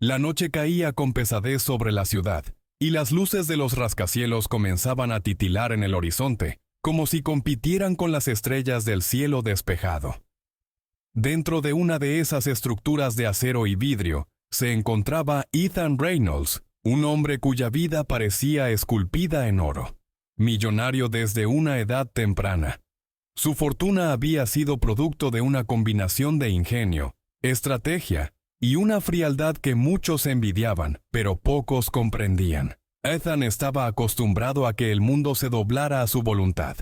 La noche caía con pesadez sobre la ciudad, y las luces de los rascacielos comenzaban a titilar en el horizonte, como si compitieran con las estrellas del cielo despejado. Dentro de una de esas estructuras de acero y vidrio, se encontraba Ethan Reynolds, un hombre cuya vida parecía esculpida en oro. Millonario desde una edad temprana. Su fortuna había sido producto de una combinación de ingenio, estrategia y una frialdad que muchos envidiaban, pero pocos comprendían. Ethan estaba acostumbrado a que el mundo se doblara a su voluntad.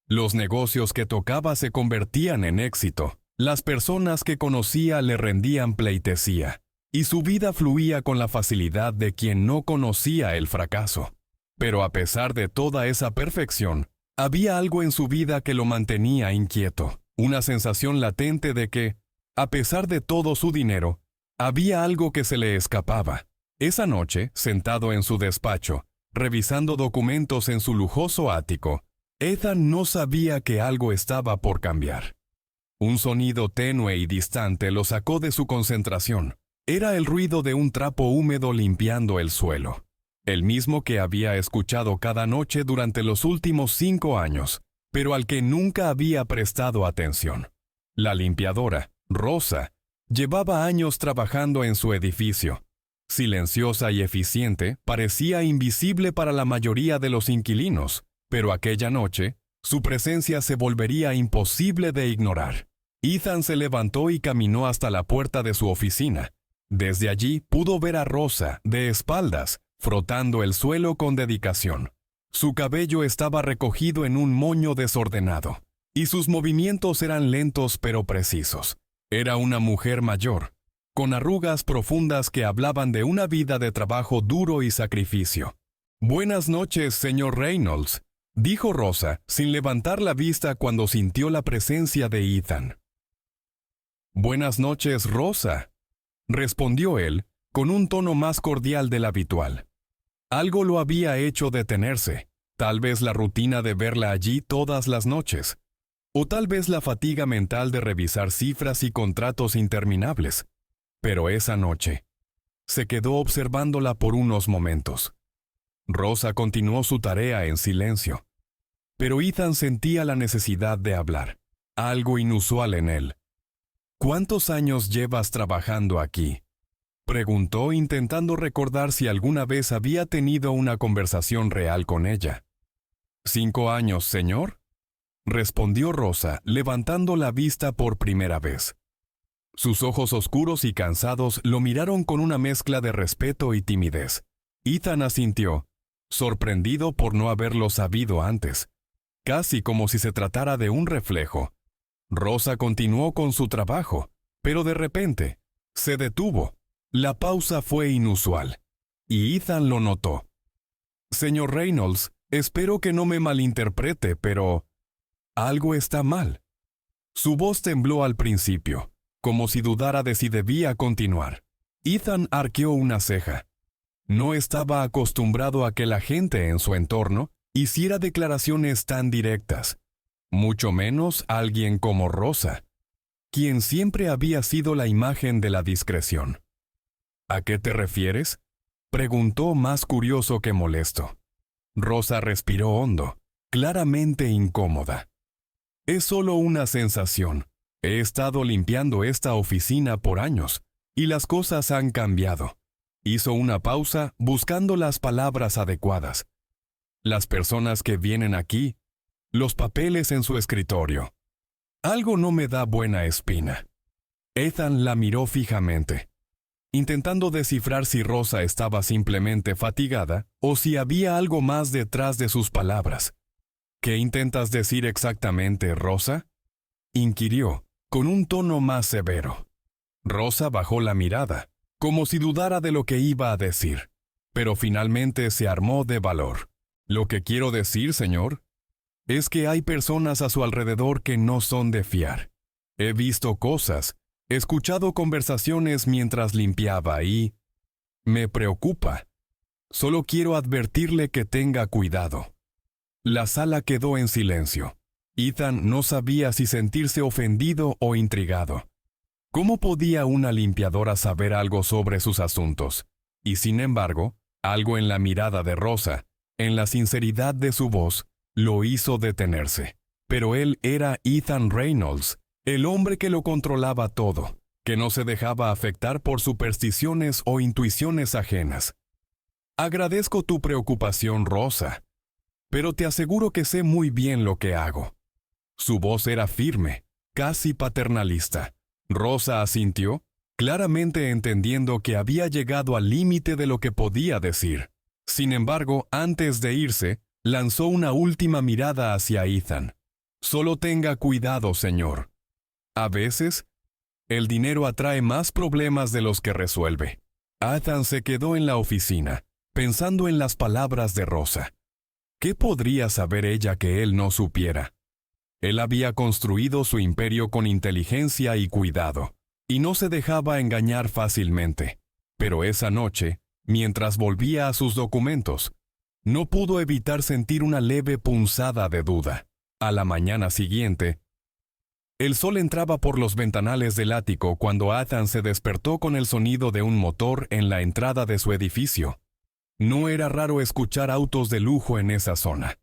Los negocios que tocaba se convertían en éxito. Las personas que conocía le rendían pleitesía, y su vida fluía con la facilidad de quien no conocía el fracaso. Pero a pesar de toda esa perfección, había algo en su vida que lo mantenía inquieto, una sensación latente de que, a pesar de todo su dinero, había algo que se le escapaba. Esa noche, sentado en su despacho, revisando documentos en su lujoso ático, Ethan no sabía que algo estaba por cambiar. Un sonido tenue y distante lo sacó de su concentración. Era el ruido de un trapo húmedo limpiando el suelo, el mismo que había escuchado cada noche durante los últimos 5 años, pero al que nunca había prestado atención. La limpiadora, Rosa, llevaba años trabajando en su edificio. Silenciosa y eficiente, parecía invisible para la mayoría de los inquilinos, pero aquella noche, su presencia se volvería imposible de ignorar. Ethan se levantó y caminó hasta la puerta de su oficina. Desde allí pudo ver a Rosa, de espaldas, frotando el suelo con dedicación. Su cabello estaba recogido en un moño desordenado, y sus movimientos eran lentos pero precisos. Era una mujer mayor, con arrugas profundas que hablaban de una vida de trabajo duro y sacrificio. «Buenas noches, señor Reynolds», dijo Rosa, sin levantar la vista cuando sintió la presencia de Ethan. «Buenas noches, Rosa», respondió él, con un tono más cordial del habitual. Algo lo había hecho detenerse, tal vez la rutina de verla allí todas las noches, o tal vez la fatiga mental de revisar cifras y contratos interminables. Pero esa noche, se quedó observándola por unos momentos. Rosa continuó su tarea en silencio, pero Ethan sentía la necesidad de hablar, algo inusual en él. «¿Cuántos años llevas trabajando aquí?», preguntó, intentando recordar si alguna vez había tenido una conversación real con ella. «¿5 años, señor?», respondió Rosa, levantando la vista por primera vez. Sus ojos oscuros y cansados lo miraron con una mezcla de respeto y timidez. Ethan asintió, sorprendido por no haberlo sabido antes, casi como si se tratara de un reflejo. Rosa continuó con su trabajo, pero de repente, se detuvo. La pausa fue inusual, y Ethan lo notó. «Señor Reynolds, espero que no me malinterprete, pero algo está mal». Su voz tembló al principio, como si dudara de si debía continuar. Ethan arqueó una ceja. No estaba acostumbrado a que la gente en su entorno hiciera declaraciones tan directas, mucho menos alguien como Rosa, quien siempre había sido la imagen de la discreción. «¿A qué te refieres?», preguntó más curioso que molesto. Rosa respiró hondo, claramente incómoda. «Es solo una sensación. He estado limpiando esta oficina por años, y las cosas han cambiado». Hizo una pausa buscando las palabras adecuadas. «Las personas que vienen aquí, los papeles en su escritorio. Algo no me da buena espina». Ethan la miró fijamente, intentando descifrar si Rosa estaba simplemente fatigada o si había algo más detrás de sus palabras. «¿Qué intentas decir exactamente, Rosa?», inquirió, con un tono más severo. Rosa bajó la mirada, como si dudara de lo que iba a decir, pero finalmente se armó de valor. «Lo que quiero decir, señor, es que hay personas a su alrededor que no son de fiar. He visto cosas, he escuchado conversaciones mientras limpiaba y me preocupa. Solo quiero advertirle que tenga cuidado». La sala quedó en silencio. Ethan no sabía si sentirse ofendido o intrigado. ¿Cómo podía una limpiadora saber algo sobre sus asuntos? Y sin embargo, algo en la mirada de Rosa, en la sinceridad de su voz, lo hizo detenerse. Pero él era Ethan Reynolds, el hombre que lo controlaba todo, que no se dejaba afectar por supersticiones o intuiciones ajenas. Agradezco tu preocupación, Rosa, pero te aseguro que sé muy bien lo que hago. Su voz era firme, casi paternalista. Rosa asintió, claramente entendiendo que había llegado al límite de lo que podía decir. Sin embargo, antes de irse, lanzó una última mirada hacia Ethan. Solo tenga cuidado, señor. A veces, el dinero atrae más problemas de los que resuelve. Ethan se quedó en la oficina, pensando en las palabras de Rosa. ¿Qué podría saber ella que él no supiera? Él había construido su imperio con inteligencia y cuidado, y no se dejaba engañar fácilmente. Pero esa noche, mientras volvía a sus documentos, no pudo evitar sentir una leve punzada de duda. A la mañana siguiente, el sol entraba por los ventanales del ático cuando Ethan se despertó con el sonido de un motor en la entrada de su edificio. No era raro escuchar autos de lujo en esa zona.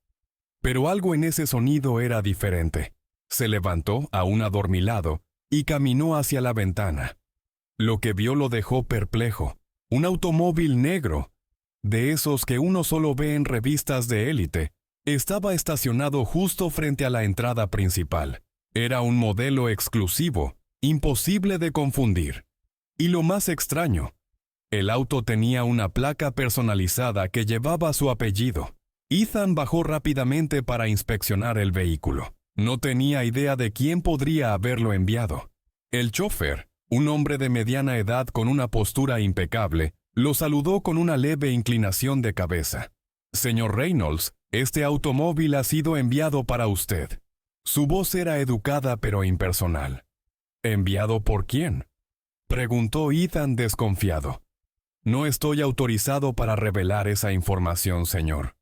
Pero algo en ese sonido era diferente. Se levantó, aún adormilado, y caminó hacia la ventana. Lo que vio lo dejó perplejo. Un automóvil negro, de esos que uno solo ve en revistas de élite, estaba estacionado justo frente a la entrada principal. Era un modelo exclusivo, imposible de confundir. Y lo más extraño, el auto tenía una placa personalizada que llevaba su apellido. Ethan bajó rápidamente para inspeccionar el vehículo. No tenía idea de quién podría haberlo enviado. El chofer, un hombre de mediana edad con una postura impecable, lo saludó con una leve inclinación de cabeza. Señor Reynolds, este automóvil ha sido enviado para usted. Su voz era educada pero impersonal. ¿Enviado por quién?, preguntó Ethan desconfiado. No estoy autorizado para revelar esa información, señor.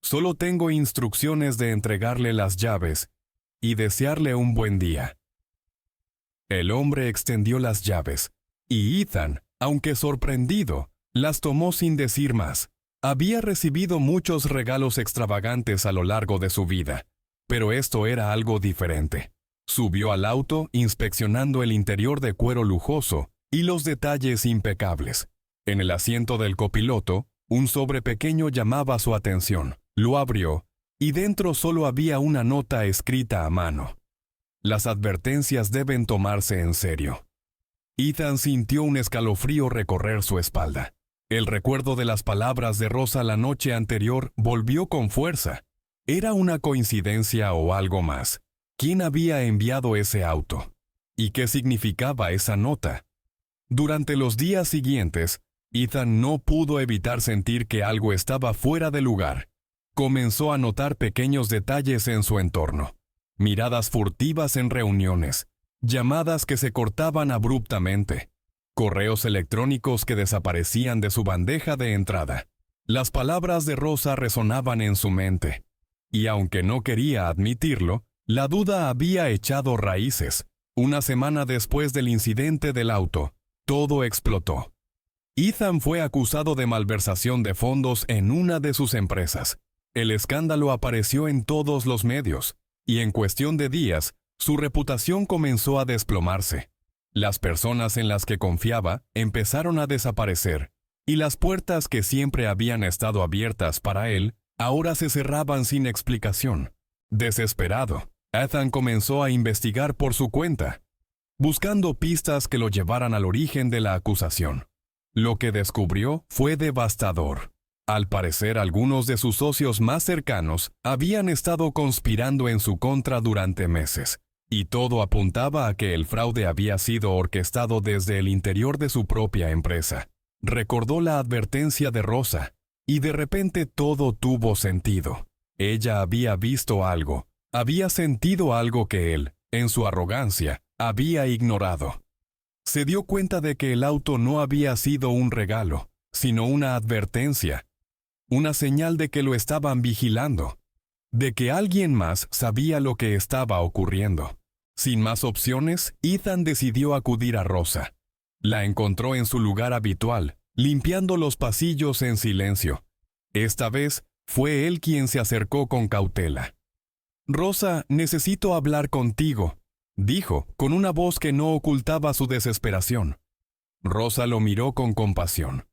Solo tengo instrucciones de entregarle las llaves y desearle un buen día. El hombre extendió las llaves, y Ethan, aunque sorprendido, las tomó sin decir más. Había recibido muchos regalos extravagantes a lo largo de su vida, pero esto era algo diferente. Subió al auto inspeccionando el interior de cuero lujoso y los detalles impecables. En el asiento del copiloto, un sobre pequeño llamaba su atención. Lo abrió, y dentro solo había una nota escrita a mano. Las advertencias deben tomarse en serio. Ethan sintió un escalofrío recorrer su espalda. El recuerdo de las palabras de Rosa la noche anterior volvió con fuerza. ¿Era una coincidencia o algo más? ¿Quién había enviado ese auto? ¿Y qué significaba esa nota? Durante los días siguientes, Ethan no pudo evitar sentir que algo estaba fuera de lugar. Comenzó a notar pequeños detalles en su entorno. Miradas furtivas en reuniones, llamadas que se cortaban abruptamente, correos electrónicos que desaparecían de su bandeja de entrada. Las palabras de Rosa resonaban en su mente, y aunque no quería admitirlo, la duda había echado raíces. Una semana después del incidente del auto, todo explotó. Ethan fue acusado de malversación de fondos en una de sus empresas. El escándalo apareció en todos los medios, y en cuestión de días, su reputación comenzó a desplomarse. Las personas en las que confiaba empezaron a desaparecer, y las puertas que siempre habían estado abiertas para él, ahora se cerraban sin explicación. Desesperado, Ethan comenzó a investigar por su cuenta, buscando pistas que lo llevaran al origen de la acusación. Lo que descubrió fue devastador. Al parecer, algunos de sus socios más cercanos habían estado conspirando en su contra durante meses, y todo apuntaba a que el fraude había sido orquestado desde el interior de su propia empresa. Recordó la advertencia de Rosa, y de repente todo tuvo sentido. Ella había visto algo, había sentido algo que él, en su arrogancia, había ignorado. Se dio cuenta de que el auto no había sido un regalo, sino una advertencia. Una señal de que lo estaban vigilando, de que alguien más sabía lo que estaba ocurriendo. Sin más opciones, Ethan decidió acudir a Rosa. La encontró en su lugar habitual, limpiando los pasillos en silencio. Esta vez, fue él quien se acercó con cautela. «Rosa, necesito hablar contigo», dijo, con una voz que no ocultaba su desesperación. Rosa lo miró con compasión.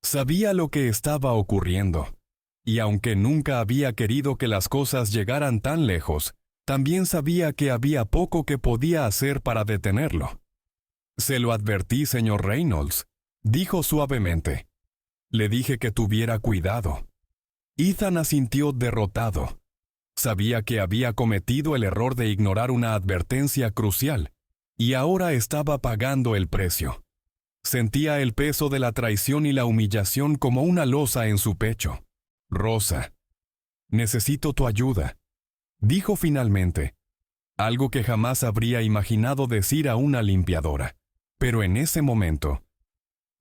Sabía lo que estaba ocurriendo, y aunque nunca había querido que las cosas llegaran tan lejos, también sabía que había poco que podía hacer para detenerlo. «Se lo advertí, señor Reynolds», dijo suavemente. «Le dije que tuviera cuidado». Ethan asintió derrotado. Sabía que había cometido el error de ignorar una advertencia crucial, y ahora estaba pagando el precio. Sentía el peso de la traición y la humillación como una losa en su pecho. «Rosa, necesito tu ayuda», dijo finalmente, algo que jamás habría imaginado decir a una limpiadora. Pero en ese momento,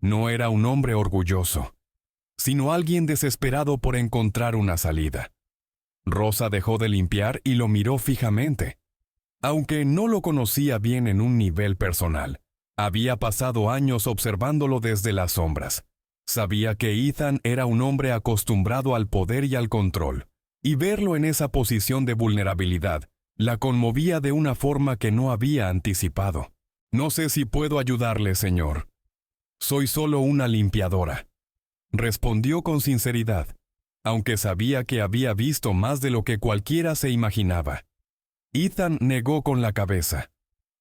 no era un hombre orgulloso, sino alguien desesperado por encontrar una salida. Rosa dejó de limpiar y lo miró fijamente. Aunque no lo conocía bien en un nivel personal, había pasado años observándolo desde las sombras. Sabía que Ethan era un hombre acostumbrado al poder y al control, y verlo en esa posición de vulnerabilidad la conmovía de una forma que no había anticipado. «No sé si puedo ayudarle, señor. Soy solo una limpiadora», respondió con sinceridad, aunque sabía que había visto más de lo que cualquiera se imaginaba. Ethan negó con la cabeza.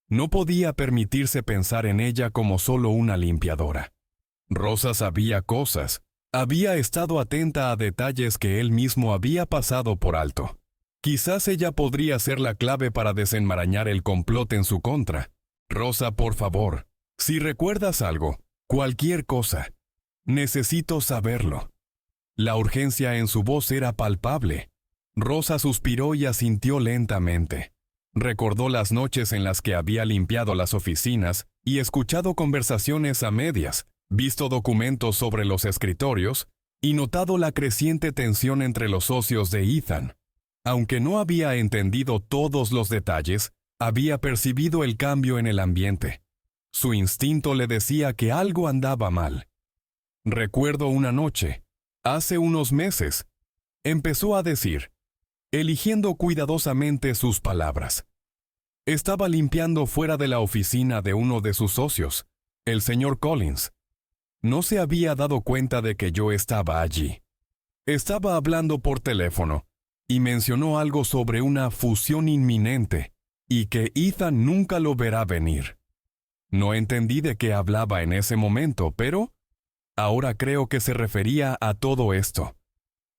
No podía permitirse pensar en ella como solo una limpiadora. Rosa sabía cosas. Había estado atenta a detalles que él mismo había pasado por alto. Quizás ella podría ser la clave para desenmarañar el complot en su contra. «Rosa, por favor, si recuerdas algo, cualquier cosa, necesito saberlo». La urgencia en su voz era palpable. Rosa suspiró y asintió lentamente. Recordó las noches en las que había limpiado las oficinas y escuchado conversaciones a medias, visto documentos sobre los escritorios y notado la creciente tensión entre los socios de Ethan. Aunque no había entendido todos los detalles, había percibido el cambio en el ambiente. Su instinto le decía que algo andaba mal. «Recuerdo una noche, hace unos meses», empezó a decir, eligiendo cuidadosamente sus palabras. «Estaba limpiando fuera de la oficina de uno de sus socios, el señor Collins. No se había dado cuenta de que yo estaba allí. Estaba hablando por teléfono y mencionó algo sobre una fusión inminente y que Ethan nunca lo verá venir. No entendí de qué hablaba en ese momento, pero ahora creo que se refería a todo esto».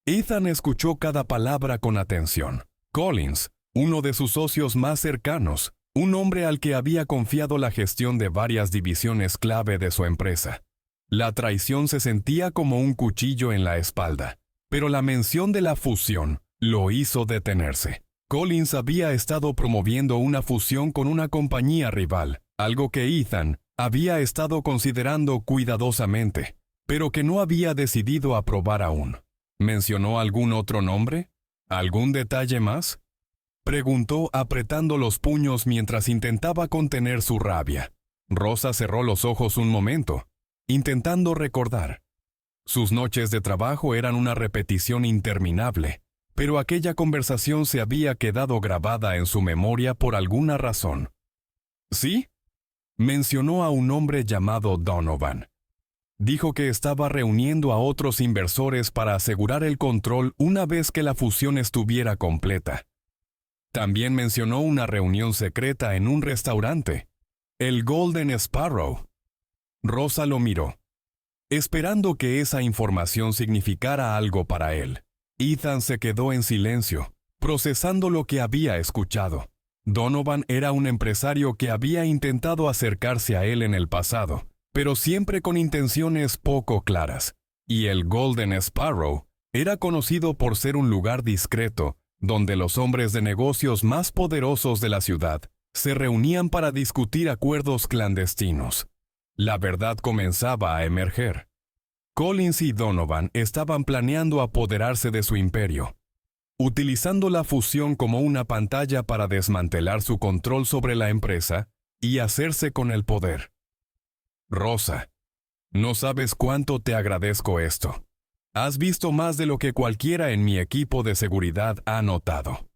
Ethan escuchó cada palabra con atención. Collins, uno de sus socios más cercanos, un hombre al que había confiado la gestión de varias divisiones clave de su empresa. La traición se sentía como un cuchillo en la espalda, pero la mención de la fusión lo hizo detenerse. Collins había estado promoviendo una fusión con una compañía rival, algo que Ethan había estado considerando cuidadosamente, pero que no había decidido aprobar aún. ¿Mencionó algún otro nombre? ¿Algún detalle más?, preguntó apretando los puños mientras intentaba contener su rabia. Rosa cerró los ojos un momento, intentando recordar. Sus noches de trabajo eran una repetición interminable, pero aquella conversación se había quedado grabada en su memoria por alguna razón. ¿Sí? Mencionó a un hombre llamado Donovan. Dijo que estaba reuniendo a otros inversores para asegurar el control una vez que la fusión estuviera completa. También mencionó una reunión secreta en un restaurante, el Golden Sparrow. Rosa lo miró, esperando que esa información significara algo para él. Ethan se quedó en silencio, procesando lo que había escuchado. Donovan era un empresario que había intentado acercarse a él en el pasado, pero siempre con intenciones poco claras, y el Golden Sparrow era conocido por ser un lugar discreto donde los hombres de negocios más poderosos de la ciudad se reunían para discutir acuerdos clandestinos. La verdad comenzaba a emerger. Collins y Donovan estaban planeando apoderarse de su imperio. utilizando la fusión como una pantalla para desmantelar su control sobre la empresa y hacerse con el poder. Rosa, no sabes cuánto te agradezco esto. Has visto más de lo que cualquiera en mi equipo de seguridad ha notado.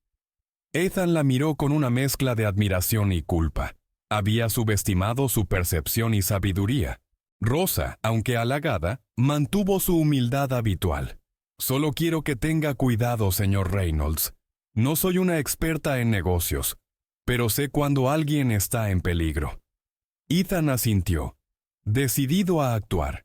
Ethan la miró con una mezcla de admiración y culpa. Había subestimado su percepción y sabiduría. Rosa, aunque halagada, mantuvo su humildad habitual. Solo quiero que tenga cuidado, señor Reynolds. No soy una experta en negocios, pero sé cuando alguien está en peligro. Ethan asintió, decidido a actuar.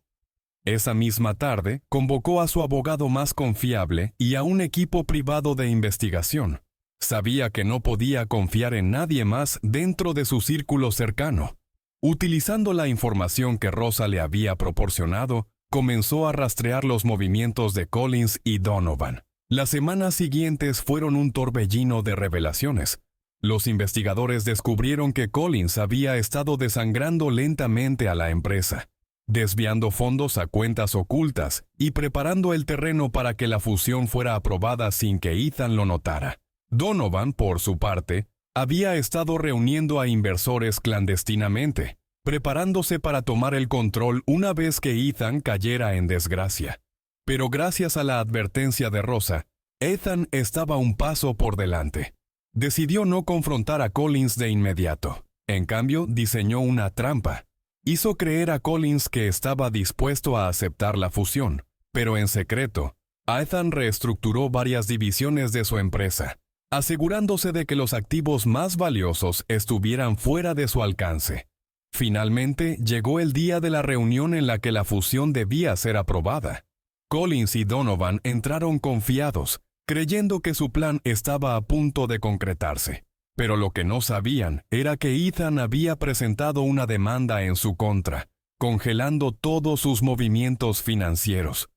Esa misma tarde, convocó a su abogado más confiable y a un equipo privado de investigación. Sabía que no podía confiar en nadie más dentro de su círculo cercano. Utilizando la información que Rosa le había proporcionado, comenzó a rastrear los movimientos de Collins y Donovan. Las semanas siguientes fueron un torbellino de revelaciones. Los investigadores descubrieron que Collins había estado desangrando lentamente a la empresa, desviando fondos a cuentas ocultas y preparando el terreno para que la fusión fuera aprobada sin que Ethan lo notara. Donovan, por su parte, había estado reuniendo a inversores clandestinamente, preparándose para tomar el control una vez que Ethan cayera en desgracia. Pero gracias a la advertencia de Rosa, Ethan estaba un paso por delante. Decidió no confrontar a Collins de inmediato. En cambio, diseñó una trampa. Hizo creer a Collins que estaba dispuesto a aceptar la fusión, pero en secreto, Ethan reestructuró varias divisiones de su empresa, asegurándose de que los activos más valiosos estuvieran fuera de su alcance. Finalmente, llegó el día de la reunión en la que la fusión debía ser aprobada. Collins y Donovan entraron confiados, creyendo que su plan estaba a punto de concretarse. Pero lo que no sabían era que Ethan había presentado una demanda en su contra, congelando todos sus movimientos financieros.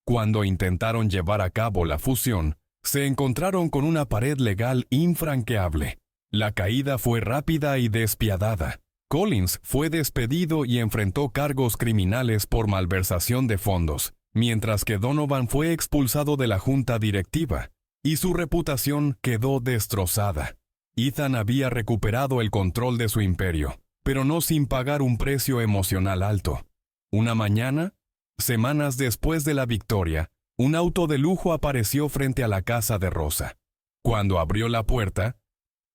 Cuando intentaron llevar a cabo la fusión, se encontraron con una pared legal infranqueable. La caída fue rápida y despiadada. Collins fue despedido y enfrentó cargos criminales por malversación de fondos, mientras que Donovan fue expulsado de la junta directiva, y su reputación quedó destrozada. Ethan había recuperado el control de su imperio, pero no sin pagar un precio emocional alto. Una mañana, semanas después de la victoria, un auto de lujo apareció frente a la casa de Rosa. Cuando abrió la puerta,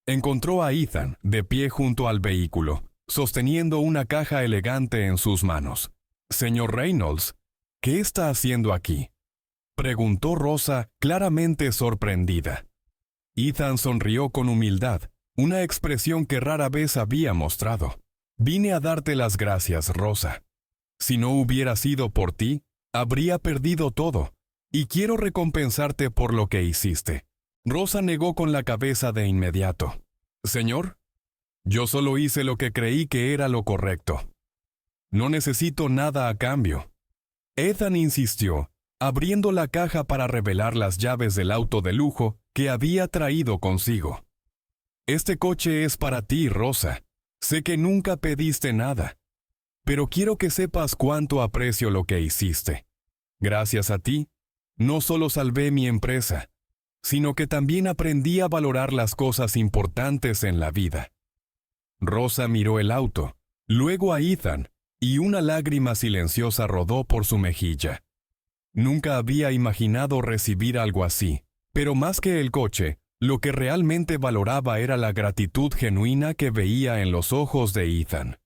encontró a Ethan de pie junto al vehículo, sosteniendo una caja elegante en sus manos. «Señor Reynolds, ¿qué está haciendo aquí?», preguntó Rosa, claramente sorprendida. Ethan sonrió con humildad, una expresión que rara vez había mostrado. «Vine a darte las gracias, Rosa. Si no hubiera sido por ti, habría perdido todo, y quiero recompensarte por lo que hiciste». Rosa negó con la cabeza de inmediato. «Señor, yo solo hice lo que creí que era lo correcto. No necesito nada a cambio». Ethan insistió, abriendo la caja para revelar las llaves del auto de lujo que había traído consigo. «Este coche es para ti, Rosa. Sé que nunca pediste nada, pero quiero que sepas cuánto aprecio lo que hiciste. Gracias a ti, no solo salvé mi empresa, sino que también aprendí a valorar las cosas importantes en la vida». Rosa miró el auto, luego a Ethan, y una lágrima silenciosa rodó por su mejilla. Nunca había imaginado recibir algo así, pero más que el coche, lo que realmente valoraba era la gratitud genuina que veía en los ojos de Ethan.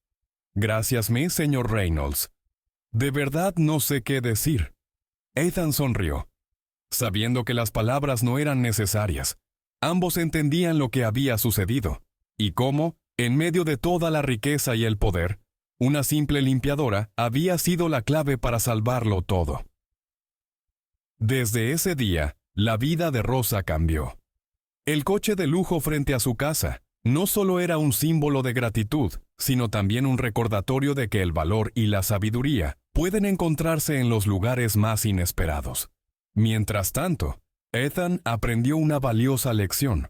«Gracias, señor Reynolds. De verdad no sé qué decir». Ethan sonrió, sabiendo que las palabras no eran necesarias. Ambos entendían lo que había sucedido, y cómo, en medio de toda la riqueza y el poder, una simple limpiadora había sido la clave para salvarlo todo. Desde ese día, la vida de Rosa cambió. El coche de lujo frente a su casa no solo era un símbolo de gratitud, sino también un recordatorio de que el valor y la sabiduría pueden encontrarse en los lugares más inesperados. Mientras tanto, Ethan aprendió una valiosa lección.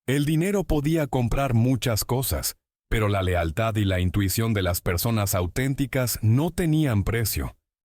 El dinero podía comprar muchas cosas, pero la lealtad y la intuición de las personas auténticas no tenían precio.